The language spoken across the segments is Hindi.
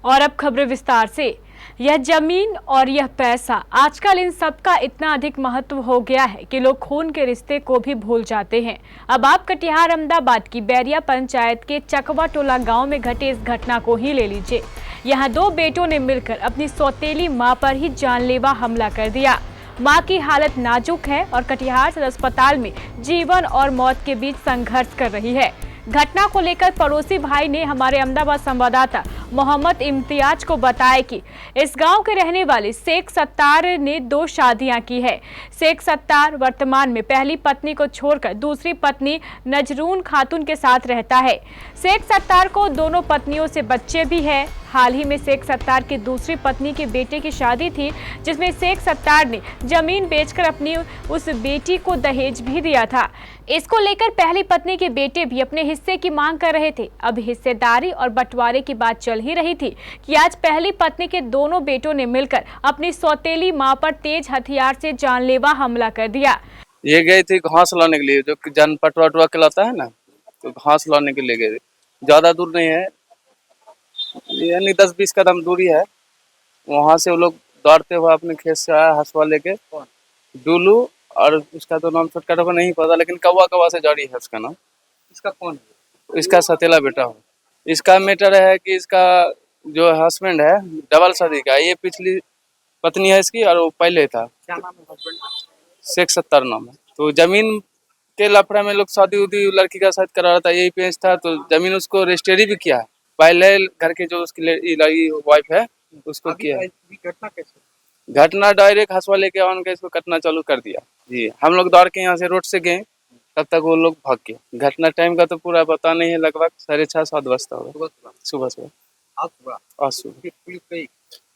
और अब खबरें विस्तार से। यह जमीन और यह पैसा, आजकल इन सब का इतना अधिक महत्व हो गया है कि लोग खून के रिश्ते को भी भूल जाते हैं। अब आप कटिहार अहमदाबाद की बैरिया पंचायत के चकवा टोला गांव में घटे इस घटना को ही ले लीजिए। यहाँ दो बेटों ने मिलकर अपनी सौतेली मां पर ही जानलेवा हमला कर दिया। मां की हालत नाजुक है और कटिहार सदर अस्पताल में जीवन और मौत के बीच संघर्ष कर रही है। घटना को लेकर पड़ोसी भाई ने हमारे अहमदाबाद संवाददाता मोहम्मद इम्तियाज को बताया कि इस गांव के रहने वाले शेख सत्तार ने 2 शादियां की है। शेख सत्तार वर्तमान में पहली पत्नी को छोड़कर दूसरी पत्नी नजरून खातून के साथ रहता है। शेख सत्तार को दोनों पत्नियों से बच्चे भी हैं। हाल ही में शेख सत्तार की दूसरी पत्नी के बेटे की शादी थी, जिसमें शेख सत्तार ने जमीन बेचकर अपनी उस बेटी को दहेज भी दिया था। इसको लेकर पहली पत्नी के बेटे भी अपने हिस्से की मांग कर रहे थे। अब हिस्सेदारी और बंटवारे की बात चल ही रही थी कि आज पहली पत्नी के दोनों बेटों ने मिलकर अपनी सौतेली मां पर तेज हथियार से जानलेवा हमला कर दिया। ये गई थी घास लाने के लिए, जो जन पटवा कहलाता है ना, तो घास लाने के लिए गए। ज्यादा दूर नहीं है, यानी 10-20 कदम दूरी है। वहां से वो लोग दौड़ते हुए अपने खेत से आया हसुआ लेके। डुलू और उसका तो नाम छोटका को नहीं पता, लेकिन कौवा से जारी है उसका नाम। इसका कौन है? इसका सतेला बेटा हो। इसका मैटर है कि इसका जो हस्बैंड है डबल शादी का, ये पिछली पत्नी है इसकी और वो पहले था। क्या नाम है हस्बैंड? शेख सत्तार नाम है। तो जमीन के लफड़ा में लोग शादी उदी लड़की का शायद करा रहा था, यही पेश था। तो जमीन उसको रजिस्ट्री भी किया है। पहले घर के जो उसकी लड़की वाइफ है उसको किया है। घटना कैसे? घटना डायरेक्ट हंसवा लेके आन के इसको कटना चालू कर दिया जी। हम लोग दौड़ के यहाँ से रोड से गए, तब तक वो लोग भाग गए। घटना टाइम का तो पूरा पता नहीं है, लगभग 6:30-7 बजता होगा सुबह। आज सुबह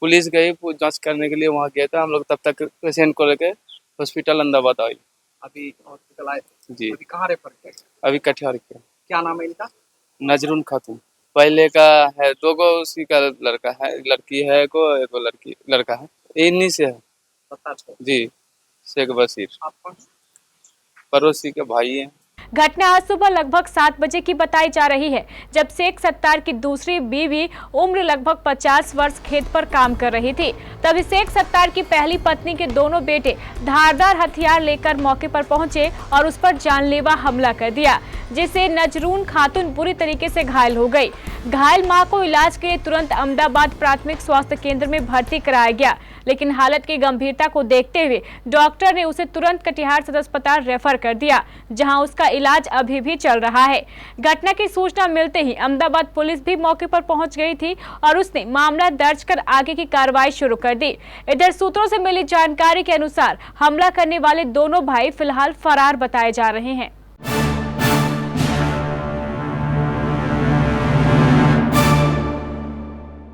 पुलिस गई जांच करने के लिए, वहाँ गया था हम लोग। तब तक पेशेंट को लेके हॉस्पिटल अहमदाबाद आई। अभी हॉस्पिटल आए जी। अभी कहाँ रेफर किया? अभी कटिहार के। क्या नाम है इनका? नजरून खातून। पहले का है 2 गो उसी का लड़का है, लड़की है एक लड़की लड़का है, इन्हीं से है जी। शेख बशीर आप कौन? पड़ोसी के भाई हैं। घटना आज सुबह लगभग 7 बजे की बताई जा रही है, जब शेख सत्तार की दूसरी बीवी उम्र लगभग 50 वर्ष खेत पर काम कर रही थी। तभी शेख सत्तार की पहली पत्नी के दोनों बेटे धारदार हथियार लेकर मौके पर पहुंचे और उस पर जानलेवा हमला कर दिया, जिससे नजरून खातून बुरी तरीके से घायल हो गई। घायल मां को इलाज के लिए तुरंत अहमदाबाद प्राथमिक स्वास्थ्य केंद्र में भर्ती कराया गया, लेकिन हालत की गंभीरता को देखते हुए डॉक्टर ने उसे तुरंत कटिहार सदर अस्पताल रेफर कर दिया, जहां उसका इलाज अभी भी चल रहा है। घटना की सूचना मिलते ही अहमदाबाद पुलिस भी मौके पर पहुंच गई थी और उसने मामला दर्ज कर आगे की कार्रवाई शुरू कर दी। इधर सूत्रों से मिली जानकारी के अनुसार हमला करने वाले दोनों भाई फिलहाल फरार बताए जा रहे हैं।